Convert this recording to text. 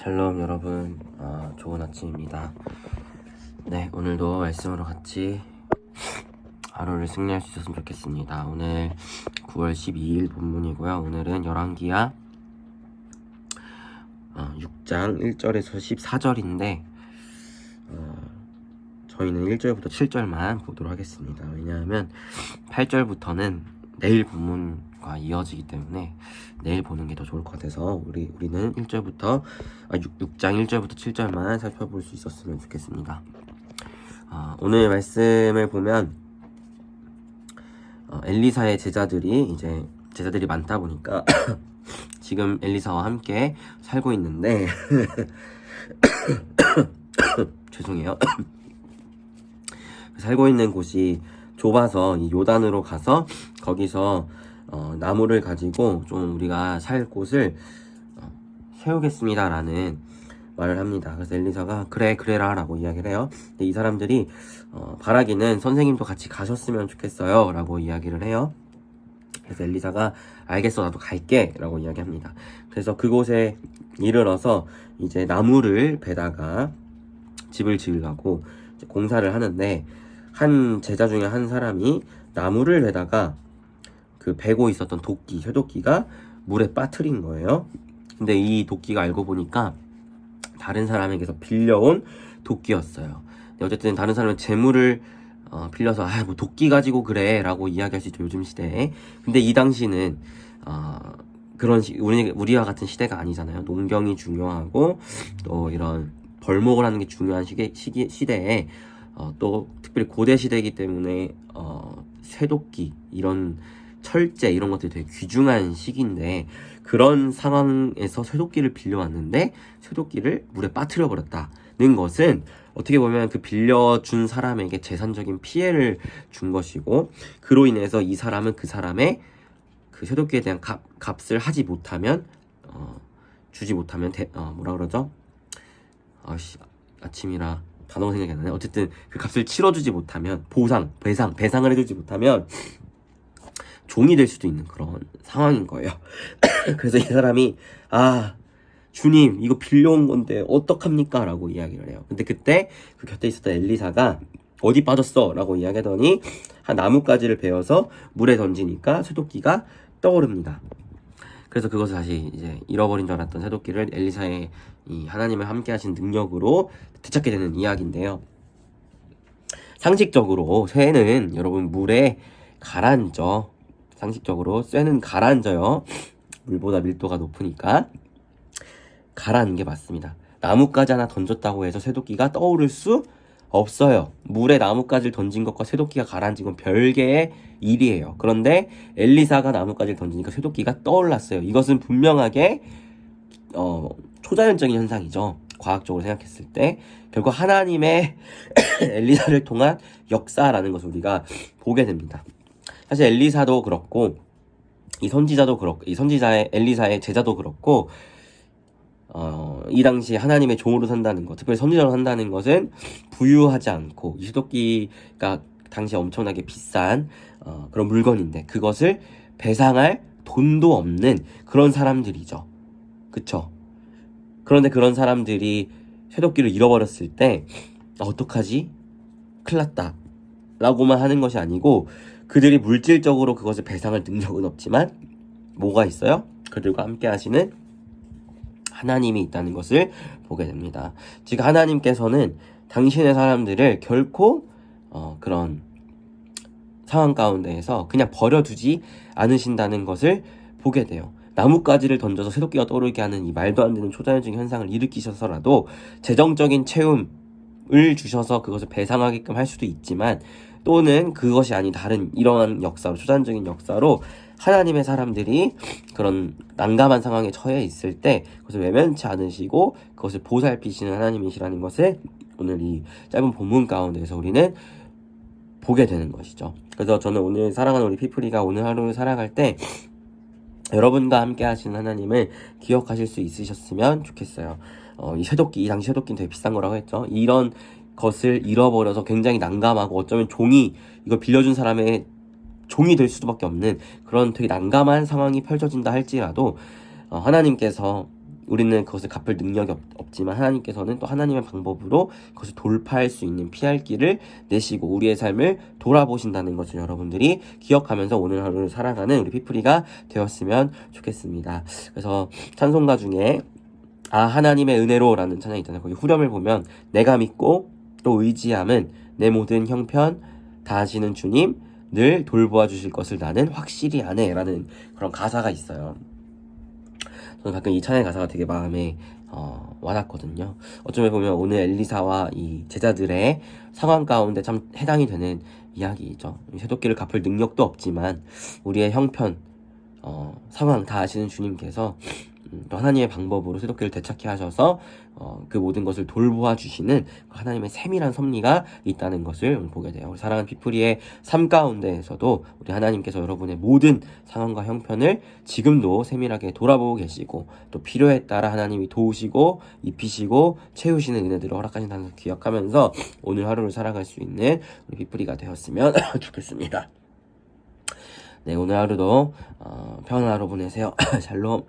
샬롬 여러분, 좋은 아침입니다. 네, 오늘도 말씀으로 같이 하루를 승리할 수 있었으면 좋겠습니다. 오늘 9월 12일 본문이고요. 오늘은 열왕기하 6장 1절에서 14절인데 저희는 1절부터 7절만 보도록 하겠습니다. 왜냐하면 8절부터는 내일 본문과 이어지기 때문에 내일 보는 게 더 좋을 것 같아서 우리는 6장 1절부터 7절만 살펴볼 수 있었으면 좋겠습니다. 오늘 말씀을 보면 엘리사의 제자들이 많다 보니까 지금 엘리사와 함께 살고 있는데 죄송해요. 살고 있는 곳이 좁아서 이 요단으로 가서 거기서 나무를 가지고 좀 우리가 살 곳을 세우겠습니다 라는 말을 합니다. 그래서 엘리사가 그래라 라고 이야기를 해요. 근데 이 사람들이 바라기는 선생님도 같이 가셨으면 좋겠어요 라고 이야기를 해요. 그래서 엘리사가 알겠어, 나도 갈게 라고 이야기합니다. 그래서 그곳에 이르러서 이제 나무를 베다가 집을 지으려고 공사를 하는데 한 제자 중에 한 사람이 나무를 베다가 그 베고 있었던 쇠도끼가 물에 빠뜨린 거예요. 근데 이 도끼가 알고 보니까 다른 사람에게서 빌려온 도끼였어요. 근데 어쨌든 다른 사람은 재물을 빌려서 뭐 도끼 가지고 그래 라고 이야기할 수 있죠, 요즘 시대에. 근데 이 당시는 그런 우리와 같은 시대가 아니잖아요. 농경이 중요하고 또 이런 벌목을 하는 게 중요한 시대에 또 특별히 고대 시대이기 때문에 쇠도끼, 이런 철제 이런 것들이 되게 귀중한 시기인데 그런 상황에서 쇠도끼를 빌려왔는데 쇠도끼를 물에 빠뜨려 버렸다는 것은 어떻게 보면 그 빌려준 사람에게 재산적인 피해를 준 것이고, 그로 인해서 이 사람은 그 사람의 그 쇠도끼에 대한 값을 하지 못하면 주지 못하면 뭐라 그러죠? 아침이라 단어가 생각이 안 나네. 어쨌든 그 값을 치러주지 못하면 배상을 해주지 못하면 종이 될 수도 있는 그런 상황인 거예요. 그래서 이 사람이 주님 이거 빌려온 건데 어떡합니까? 라고 이야기를 해요. 근데 그때 그 곁에 있었던 엘리사가 어디 빠졌어? 라고 이야기하더니 한 나뭇가지를 베어서 물에 던지니까 쇠도끼가 떠오릅니다. 그래서 그것을 다시 이제 잃어버린 줄 알았던 쇠도끼를 엘리사의 이 하나님을 함께 하신 능력으로 되찾게 되는 이야기인데요. 상식적으로 쇠는 여러분 물에 가라앉죠. 상식적으로 쇠는 가라앉아요. 물보다 밀도가 높으니까 가라앉는 게 맞습니다. 나뭇가지 하나 던졌다고 해서 쇠도끼가 떠오를 수 없어요. 물에 나뭇가지를 던진 것과 쇠도끼가 가라앉은 건 별개의 일이에요. 그런데 엘리사가 나뭇가지를 던지니까 쇠도끼가 떠올랐어요. 이것은 분명하게 초자연적인 현상이죠. 과학적으로 생각했을 때 결국 하나님의 엘리사를 통한 역사라는 것을 우리가 보게 됩니다. 사실 엘리사도 그렇고 이 선지자의 엘리사의 제자도 그렇고 이 당시 하나님의 종으로 산다는 것, 특별히 선지자로 산다는 것은 부유하지 않고 이 쇠도끼가 당시 엄청나게 비싼 그런 물건인데 그것을 배상할 돈도 없는 그런 사람들이죠. 그쵸? 그런데 그런 사람들이 쇠도끼를 잃어버렸을 때 어떡하지? 큰일 났다 라고만 하는 것이 아니고 그들이 물질적으로 그것을 배상할 능력은 없지만 뭐가 있어요? 그들과 함께 하시는 하나님이 있다는 것을 보게 됩니다. 즉 하나님께서는 당신의 사람들을 결코 그런 상황 가운데에서 그냥 버려두지 않으신다는 것을 보게 돼요. 나뭇가지를 던져서 쇠도끼가 떠오르게 하는 이 말도 안 되는 초자연적인 현상을 일으키셔서라도 재정적인 채움을 주셔서 그것을 배상하게끔 할 수도 있지만, 또는 그것이 아닌 다른 이러한 역사로, 초자연적인 역사로 하나님의 사람들이 그런 난감한 상황에 처해 있을 때 그것을 외면치 않으시고 그것을 보살피시는 하나님이시라는 것을 오늘 이 짧은 본문 가운데에서 우리는 보게 되는 것이죠. 그래서 저는 오늘 사랑하는 우리 피플이가 오늘 하루를 살아갈 때 여러분과 함께 하시는 하나님을 기억하실 수 있으셨으면 좋겠어요. 이 당시 쇠도끼는 되게 비싼 거라고 했죠. 이런 것을 잃어버려서 굉장히 난감하고 어쩌면 이걸 빌려준 사람의 종이 될 수밖에 없는 그런 되게 난감한 상황이 펼쳐진다 할지라도 하나님께서 우리는 그것을 갚을 능력이 없지만 하나님께서는 또 하나님의 방법으로 그것을 돌파할 수 있는 피할 길을 내시고 우리의 삶을 돌아보신다는 것을 여러분들이 기억하면서 오늘 하루를 살아가는 우리 피프리가 되었으면 좋겠습니다. 그래서 찬송가 중에 하나님의 은혜로라는 찬양이 있잖아요. 거기 후렴을 보면 내가 믿고 또 의지함은 내 모든 형편 다 하시는 주님 늘 돌보아 주실 것을 나는 확실히 아네 라는 그런 가사가 있어요. 저는 가끔 이 찬양의 가사가 되게 마음에 와닿거든요. 어쩌면 보면 오늘 엘리사와 이 제자들의 상황 가운데 참 해당이 되는 이야기이죠. 세독기를 갚을 능력도 없지만 우리의 형편 상황 다 아시는 주님께서 또 하나님의 방법으로 세독기를 되찾게 하셔서 그 모든 것을 돌보아 주시는 하나님의 세밀한 섭리가 있다는 것을 보게 돼요. 우리 사랑하는 피프리의 삶 가운데에서도 우리 하나님께서 여러분의 모든 상황과 형편을 지금도 세밀하게 돌아보고 계시고 또 필요에 따라 하나님이 도우시고 입히시고 채우시는 은혜들을 허락하신다는 것을 기억하면서 오늘 하루를 살아갈 수 있는 우리 피프리가 되었으면 좋겠습니다. 네, 오늘 하루도 평안한 하루 보내세요. 샬롬.